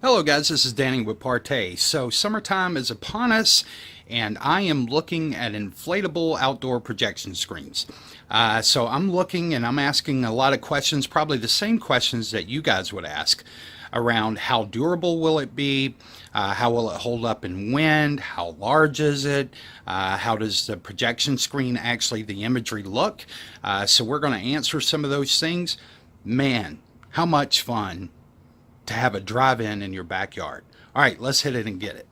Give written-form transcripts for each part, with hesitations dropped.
Hello guys, this is Danny with Partay. So summertime is upon us and I am looking at inflatable outdoor projection screens. So I'm looking and I'm asking a lot of questions, probably the same questions that you guys would ask around how durable will it be, how will it hold up in wind, how large is it, how does the projection screen actually, the imagery look. So we're going to answer some of those things. Man, how much fun to have a drive-in in your backyard. All right, let's hit it and get it.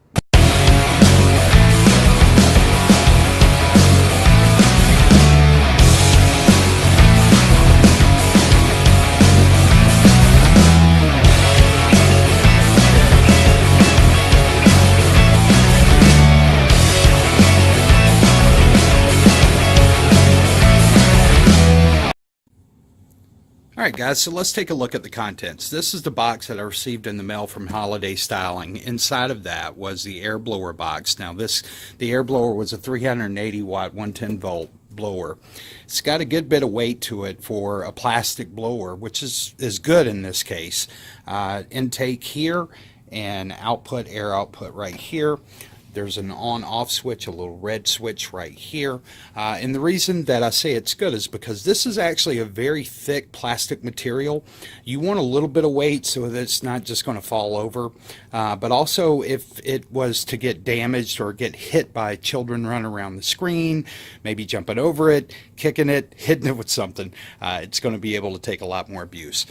Alright guys, so let's take a look at the contents. This is the box that I received in the mail from Holiday Styling. Inside of that was the air blower box. Now the air blower was a 380 watt 110 volt blower. It's got a good bit of weight to it for a plastic blower, which is good in this case. Intake here and air output right here. There's an on-off switch, a little red switch right here. And the reason that I say it's good is because this is actually a very thick plastic material. You want a little bit of weight so that it's not just going to fall over. But also if it was to get damaged or get hit by children running around the screen, maybe jumping over it, kicking it, hitting it with something, it's going to be able to take a lot more abuse.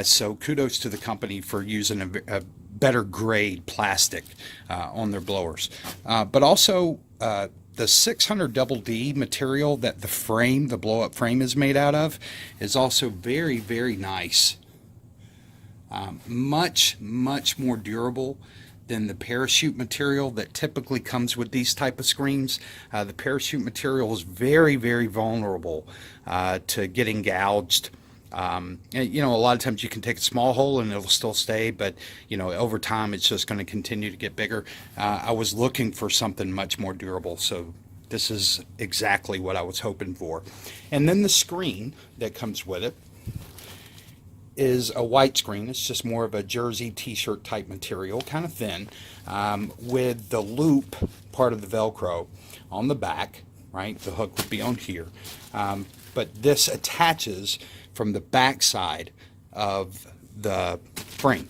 So kudos to the company for using a better grade plastic on their blowers. But also the 600 double D material that the frame, the blow-up frame is made out of is also very, very nice. Much more durable than the parachute material that typically comes with these type of screens. The parachute material is very, very vulnerable to getting gouged. You know, a lot of times you can take a small hole and it'll still stay, but you know, over time it's just going to continue to get bigger. I was looking for something much more durable, so this is exactly what I was hoping for. And then the screen that comes with it is a white screen. It's just more of a jersey t-shirt type material, kind of thin, with the loop part of the Velcro on the back, right? The hook would be on here. But this attaches from the back side of the frame.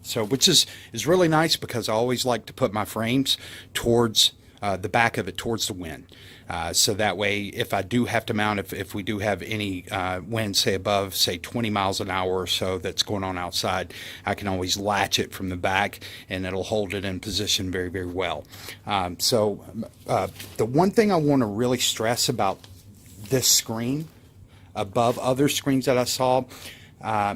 So, which is really nice because I always like to put my frames towards the back of it, towards the wind. So that way, if I do have to mount, if we do have any wind, say above, say 20 miles an hour or so that's going on outside, I can always latch it from the back and it'll hold it in position very, very well. So the one thing I want to really stress about this screen above other screens that I saw,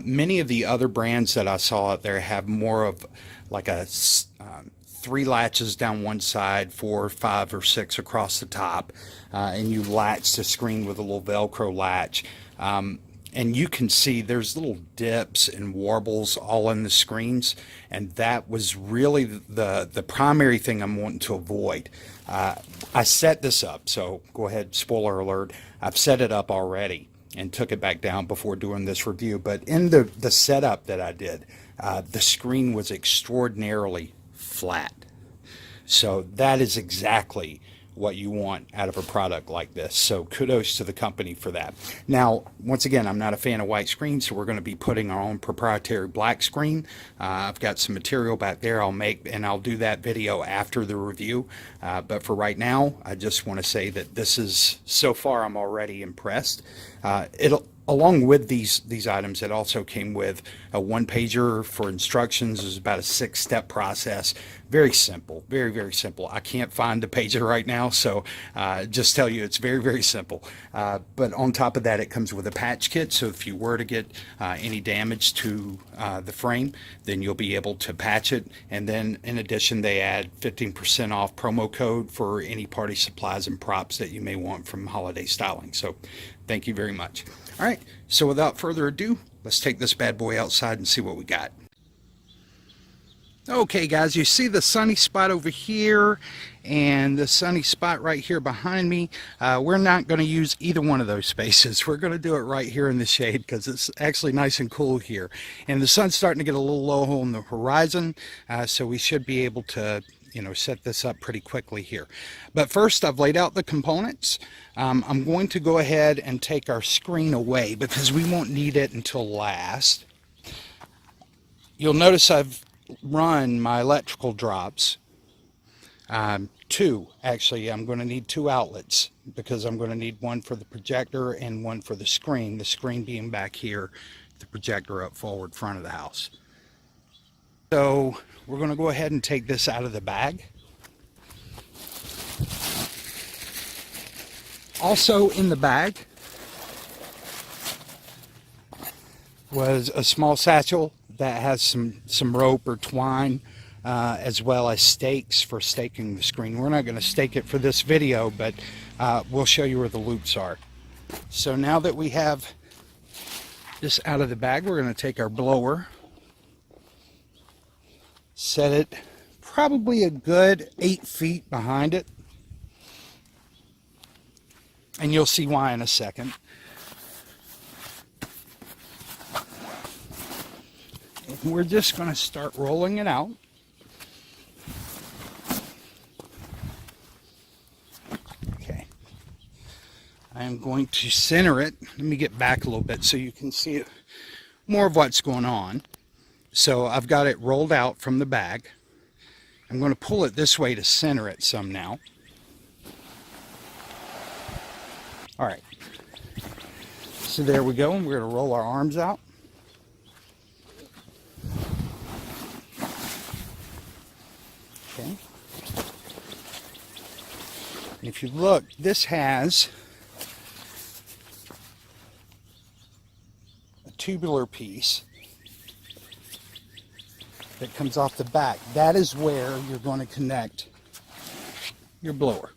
many of the other brands that I saw out there have more of like a 3 latches down one side, 4, 5, or 6 across the top, and you latch the screen with a little Velcro latch. And you can see there's little dips and warbles all in the screens, and that was really the primary thing I'm wanting to avoid. I set this up, so go ahead, spoiler alert, I've set it up already and took it back down before doing this review. But in the setup that I did, the screen was extraordinarily flat. So that is exactly what you want out of a product like this. So kudos to the company for that. Now, once again, I'm not a fan of white screens, so we're going to be putting our own proprietary black screen. I've got some material back there I'll do that video after the review. But for right now, I just want to say that this is, so far, I'm already impressed. Along with these items, it also came with a one-pager for instructions. It was about a 6-step process. Very simple, very, very simple. I can't find the pager right now, so just tell you it's very, very simple. But on top of that, it comes with a patch kit, so if you were to get any damage to the frame, then you'll be able to patch it. And then in addition, they add 15% off promo code for any party supplies and props that you may want from Holiday Styling. So thank you very much. All right, so without further ado, let's take this bad boy outside and see what we got. Okay guys, you see the sunny spot over here and the sunny spot right here behind me. We're not going to use either one of those spaces. We're going to do it right here in the shade because it's actually nice and cool here. And the sun's starting to get a little low on the horizon, so we should be able to set this up pretty quickly here. But first, I've laid out the components. I'm going to go ahead and take our screen away because we won't need it until last. You'll notice I've run my electrical drops. Two, actually. I'm going to need two outlets because I'm going to need one for the projector and one for the screen being back here, the projector up forward front of the house. So we're going to go ahead and take this out of the bag. Also in the bag was a small satchel that has some rope or twine, as well as stakes for staking the screen. We're not going to stake it for this video, but we'll show you where the loops are. So now that we have this out of the bag, we're going to take our blower, set it probably a good 8 feet behind it, and you'll see why in a second. And we're just going to start rolling it out. Okay. I am going to center it. Let me get back a little bit so you can see more of what's going on. So I've got it rolled out from the bag. I'm going to pull it this way to center it some now. All right. So there we go. And we're going to roll our arms out. Okay. And if you look, this has a tubular piece that comes off the back. That is where you're going to connect your blower.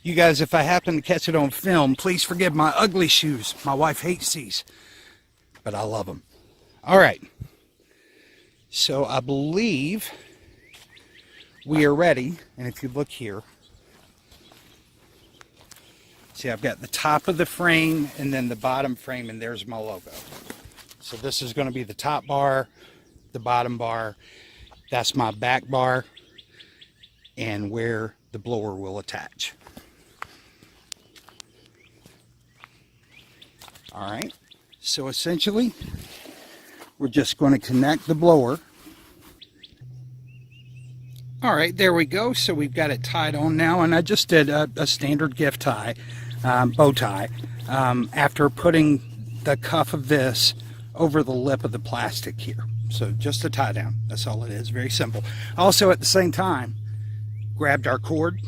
You guys, if I happen to catch it on film, please forgive my ugly shoes. My wife hates these, but I love them. All right. So I believe we are ready. And if you look here, see, I've got the top of the frame and then the bottom frame, and there's my logo. So this is going to be the top bar, the bottom bar. That's my back bar, and where the blower will attach. All right, so essentially, we're just going to connect the blower. All right, there we go. So we've got it tied on now, and I just did a standard gift tie, bow tie, after putting the cuff of this over the lip of the plastic here. So just a tie down, that's all it is, very simple. Also at the same time, grabbed our cord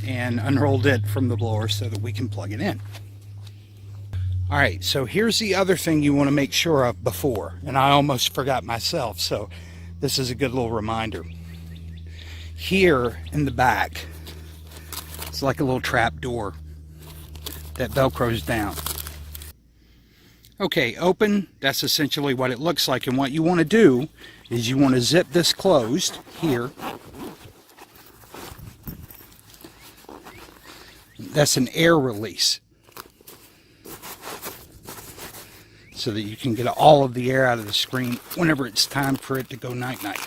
and unrolled it from the blower so that we can plug it in. All right, so here's the other thing you want to make sure of before, and I almost forgot myself, so this is a good little reminder. Here in the back, it's like a little trap door that velcros down. Okay, open, that's essentially what it looks like, and what you want to do is you want to zip this closed here. That's an air release, so that you can get all of the air out of the screen whenever it's time for it to go night-night.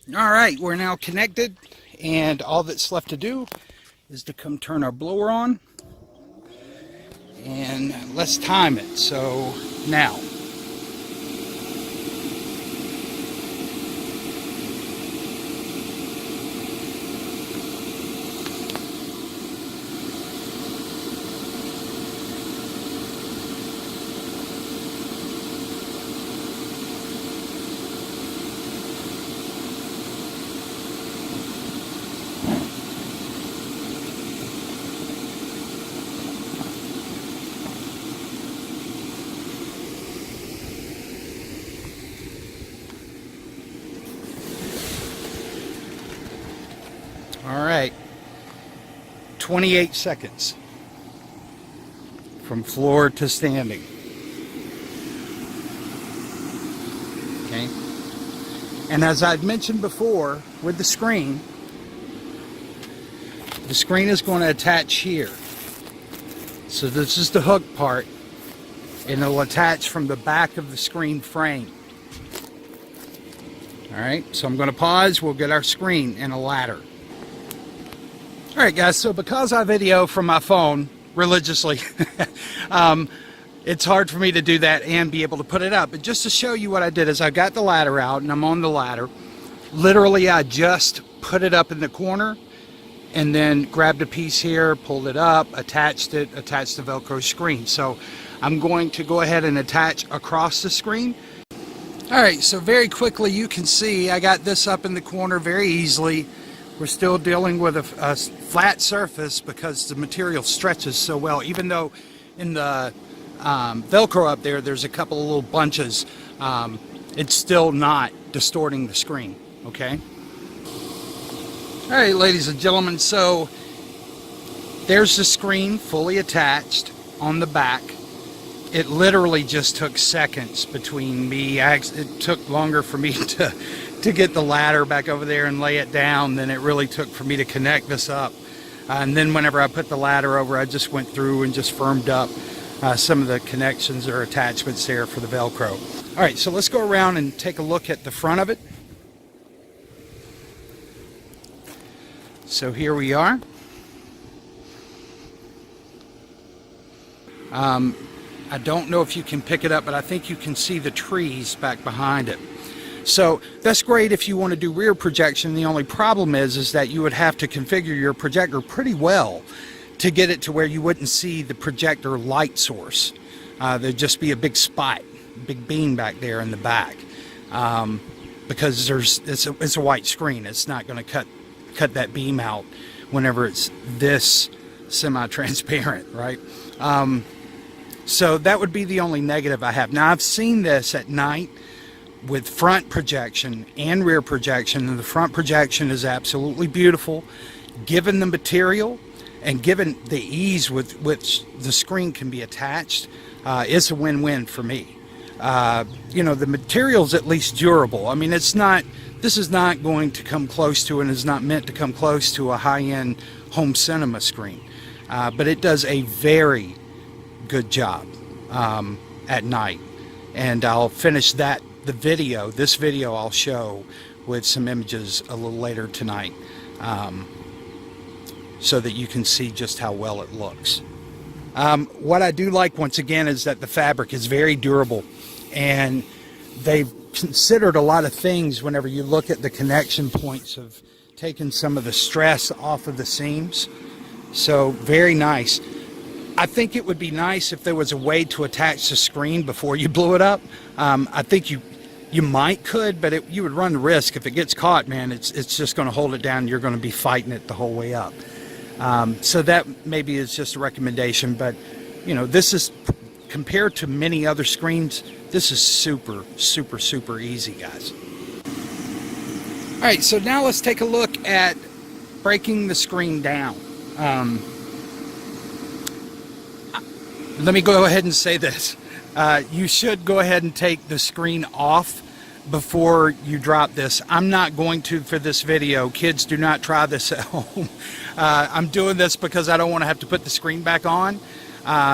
All right, we're now connected, and all that's left to do is to come turn our blower on, and let's time it. So now. All right, 28 seconds from floor to standing. Okay. And as I've mentioned before with the screen is going to attach here. So this is the hook part, and it'll attach from the back of the screen frame. Alright, so I'm going to pause. We'll get our screen and a ladder. Alright guys, so because I video from my phone religiously, it's hard for me to do that and be able to put it up. But just to show you what I did is I got the ladder out and I'm on the ladder. Literally I just put it up in the corner and then grabbed a piece here, pulled it up, attached the Velcro screen. So I'm going to go ahead and attach across the screen. Alright, so very quickly you can see I got this up in the corner very easily. We're still dealing with a flat surface because the material stretches so well. Even though in the Velcro up there, there's a couple of little bunches, it's still not distorting the screen, okay? Alright, ladies and gentlemen, so there's the screen fully attached on the back. It literally just took seconds between me. It took longer for me to get the ladder back over there and lay it down than it really took for me to connect this up. And then whenever I put the ladder over, I just went through and just firmed up some of the connections or attachments there for the Velcro. All right, so let's go around and take a look at the front of it. So here we are. I don't know if you can pick it up, but I think you can see the trees back behind it. So that's great if you want to do rear projection. The only problem is that you would have to configure your projector pretty well to get it to where you wouldn't see the projector light source. There'd just be a big spot, big beam back there in the back, because it's a white screen. It's not going to cut that beam out whenever it's this semi-transparent, right? So that would be the only negative I have. Now I've seen this at night with front projection and rear projection, and the front projection is absolutely beautiful. Given the material and given the ease with which the screen can be attached, it's a win-win for me. You know, the material's at least durable. I mean, this is not going to come close to, and is not meant to come close to, a high-end home cinema screen. But it does a very good job at night. And I'll finish this video I'll show with some images a little later tonight, so that you can see just how well it looks. What I do like, once again, is that the fabric is very durable, and they've considered a lot of things whenever you look at the connection points of taking some of the stress off of the seams. So very nice. I think it would be nice if there was a way to attach the screen before you blew it up. I think you might could, but you would run the risk if it gets caught, man. It's just going to hold it down. You're going to be fighting it the whole way up. So that maybe is just a recommendation, but you know, this is, compared to many other screens, this is super, super, super easy, guys. All right, so now let's take a look at breaking the screen down. Let me go ahead and say this. You should go ahead and take the screen off before you drop this. I'm not going to for this video. Kids, do not try this at home. I'm doing this because I don't want to have to put the screen back on,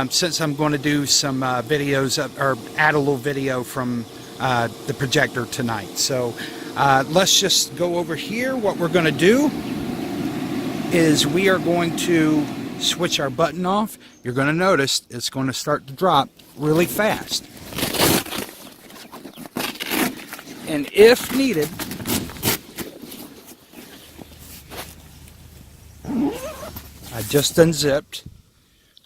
since I'm going to do some videos, or add a little video from the projector tonight. So let's just go over here. What we're going to do is we are going to switch our button off. You're going to notice it's going to start to drop really fast. And if needed, I just unzipped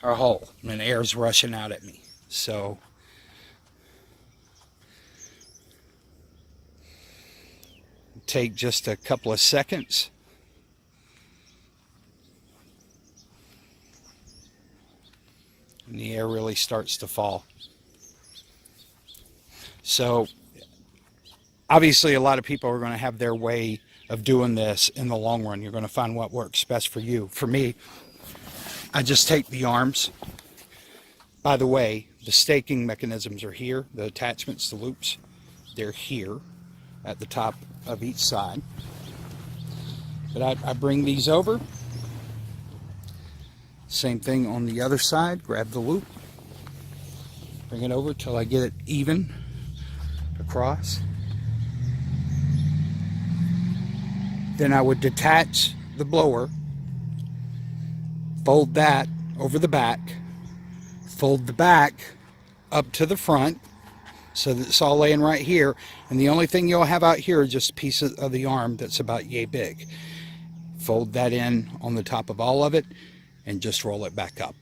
our hole and air's rushing out at me. So take just a couple of seconds. And the air really starts to fall. So obviously a lot of people are going to have their way of doing this in the long run. You're going to find what works best for you. For me, I just take the arms. By the way, the staking mechanisms are here. The attachments, the loops, they're here at the top of each side. But I bring these over. Same thing on the other side. Grab the loop. Bring it over till I get it even across. Then I would detach the blower, fold that over the back, fold the back up to the front so that it's all laying right here, and the only thing you'll have out here is just a piece of the arm that's about yay big. Fold that in on the top of all of it and just roll it back up.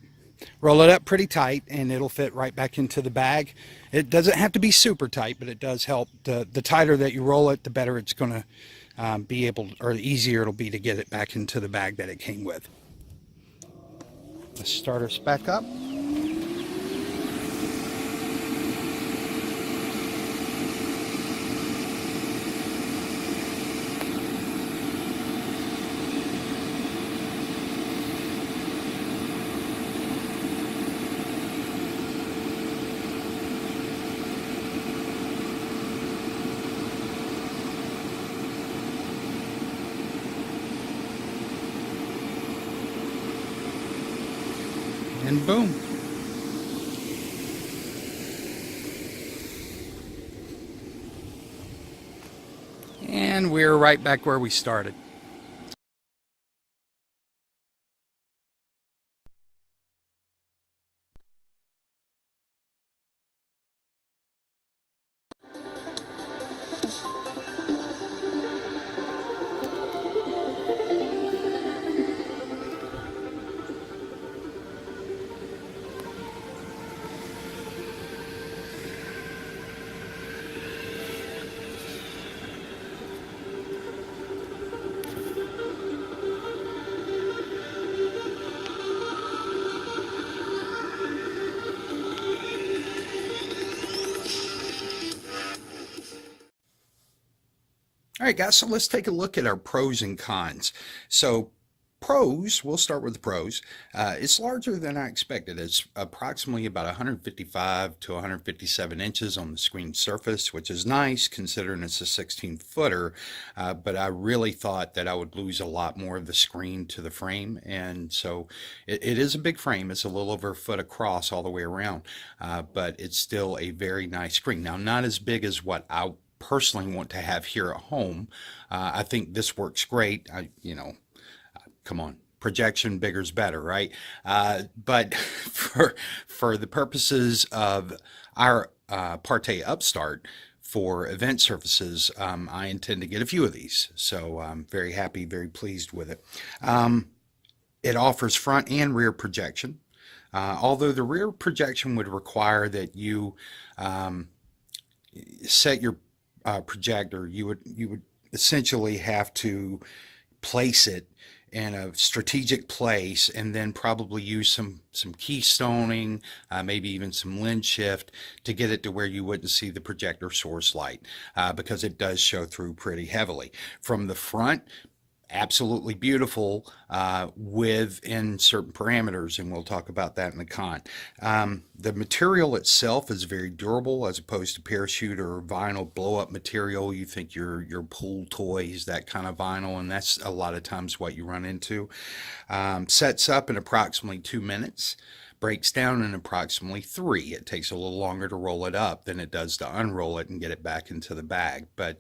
Roll it up pretty tight and it'll fit right back into the bag. It doesn't have to be super tight, but it does help. The tighter that you roll it, the better it's going to be able, or the easier it'll be to get it back into the bag that it came with. Let's start us back up. And boom. And we're right back where we started. All right, guys, so let's take a look at our pros and cons. So pros, we'll start with the pros. It's larger than I expected. It's approximately about 155 to 157 inches on the screen surface, which is nice considering it's a 16-footer, but I really thought that I would lose a lot more of the screen to the frame, and so it is a big frame. It's a little over a foot across all the way around, but it's still a very nice screen. Now, not as big as what I personally want to have here at home. I think this works great. Come on, projection, bigger's better, right? But for the purposes of our Parte Upstart for event surfaces, I intend to get a few of these. So I'm very happy, very pleased with it. It offers front and rear projection. Although the rear projection would require that you set your projector, you would essentially have to place it in a strategic place and then probably use some keystoning, maybe even some lens shift to get it to where you wouldn't see the projector source light, because it does show through pretty heavily. From the front, absolutely beautiful within certain parameters, and we'll talk about that in the con. The material itself is very durable as opposed to parachute or vinyl blow-up material. You think your pool toys, that kind of vinyl, and that's a lot of times what you run into. Sets up in approximately 2 minutes. Breaks down in approximately 3. It takes a little longer to roll it up than it does to unroll it and get it back into the bag. But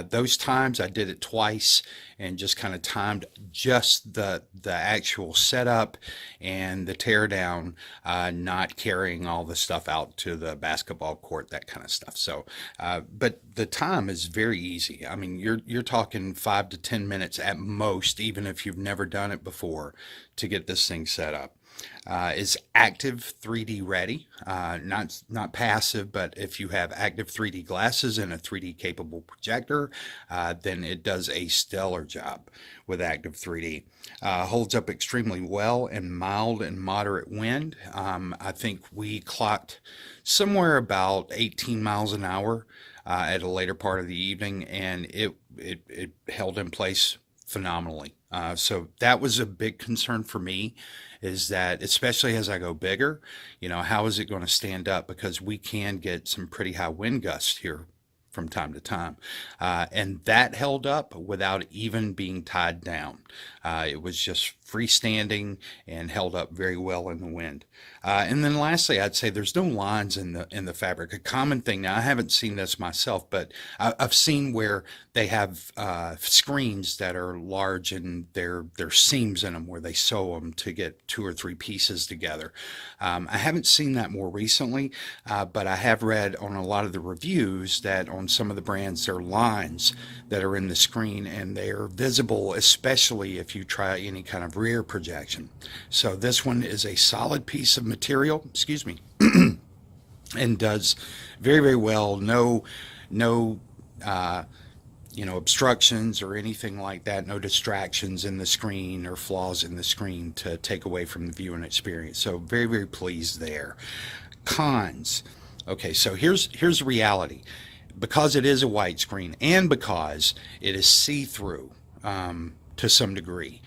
those times I did it twice and just kind of timed just the actual setup and the teardown, not carrying all the stuff out to the basketball court, that kind of stuff. So, but the time is very easy. I mean, you're talking 5 to 10 minutes at most, even if you've never done it before, to get this thing set up. Is active 3D ready, not passive, but if you have active 3D glasses and a 3D capable projector, then it does a stellar job with active 3D. Holds up extremely well in mild and moderate wind. I think we clocked somewhere about 18 miles an hour at a later part of the evening, and it held in place phenomenally. So that was a big concern for me, is that especially as I go bigger, how is it going to stand up? Because we can get some pretty high wind gusts here from time to time. And that held up without even being tied down. It was just freestanding and held up very well in the wind. And then lastly, I'd say there's no lines in the fabric. A common thing, now I haven't seen this myself, but I've seen where they have screens that are large and there's seams in them where they sew them to get 2 or 3 pieces together. I haven't seen that more recently, but I have read on a lot of the reviews that on some of the brands there are lines that are in the screen and they are visible, especially if you try any kind of rear projection. So this one is a solid piece of material, excuse me, and does very, very well. No obstructions or anything like that, no distractions in the screen or flaws in the screen to take away from the viewing experience. So very, very pleased there. Cons. Okay, so here's the reality. Because it is a white screen and because it is see-through to some degree,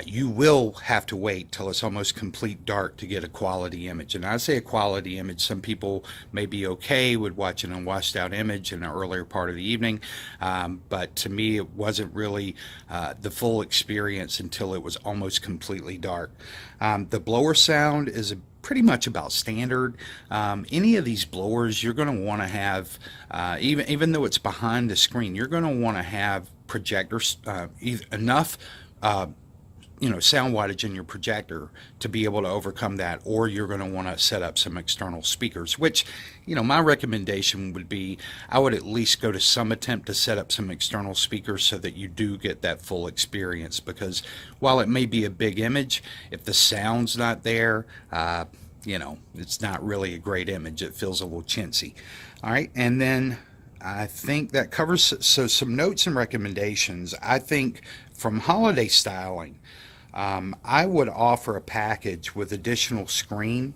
you will have to wait till it's almost complete dark to get a quality image. And I say a quality image, some people may be okay with watching a washed out image in the earlier part of the evening, but to me it wasn't really the full experience until it was almost completely dark. The blower sound is pretty much about standard. Any of these blowers you're going to want to have, even though it's behind the screen, you're going to want to have projectors, enough sound wattage in your projector to be able to overcome that, or you're going to want to set up some external speakers, which, my recommendation would be I would at least go to some attempt to set up some external speakers so that you do get that full experience, because while it may be a big image, if the sound's not there, it's not really a great image. It feels a little chintzy. All right, and then I think that covers, so some notes and recommendations. I think from holiday styling, I would offer a package with additional screen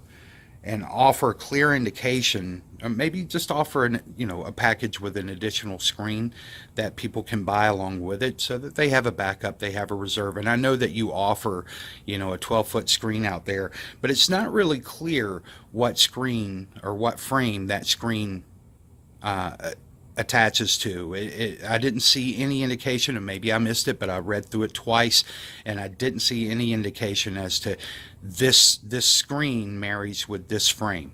and offer a clear indication, or maybe just offer a package with an additional screen that people can buy along with it so that they have a backup, they have a reserve. And I know that you offer, a 12-foot screen out there, but it's not really clear what screen or what frame that screen attaches to. I didn't see any indication, and maybe I missed it, but I read through it twice and I didn't see any indication as to this screen marries with this frame.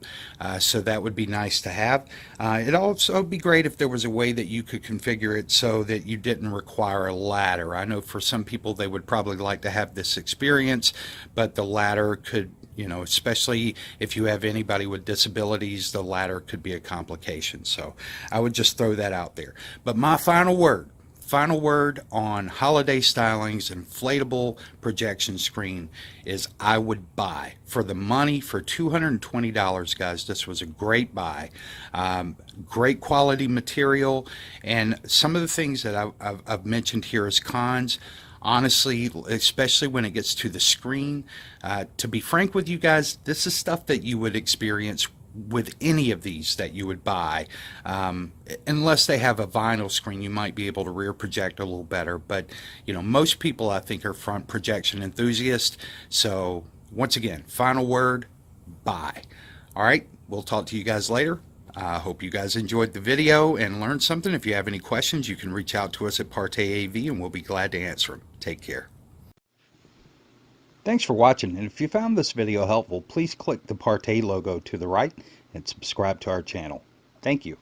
So that would be nice to have. It'd also be great if there was a way that you could configure it so that you didn't require a ladder. I know for some people they would probably like to have this experience, but the ladder could, especially if you have anybody with disabilities, the ladder could be a complication. So I would just throw that out there. But my final word on holiday stylings inflatable projection screen is I would buy. For the money, for $220, guys, this was a great buy. Great quality material, and some of the things that I've mentioned here as cons, honestly, especially when it gets to the screen, to be frank with you guys, this is stuff that you would experience with any of these that you would buy. Unless they have a vinyl screen, you might be able to rear project a little better, but most people I think are front projection enthusiasts. So once again, final word, buy. All right, we'll talk to you guys later. I hope you guys enjoyed the video and learned something. If you have any questions, you can reach out to us at Partey AV and we'll be glad to answer them. Take care. Thanks for watching, and if you found this video helpful, please click the Partey logo to the right and subscribe to our channel. Thank you.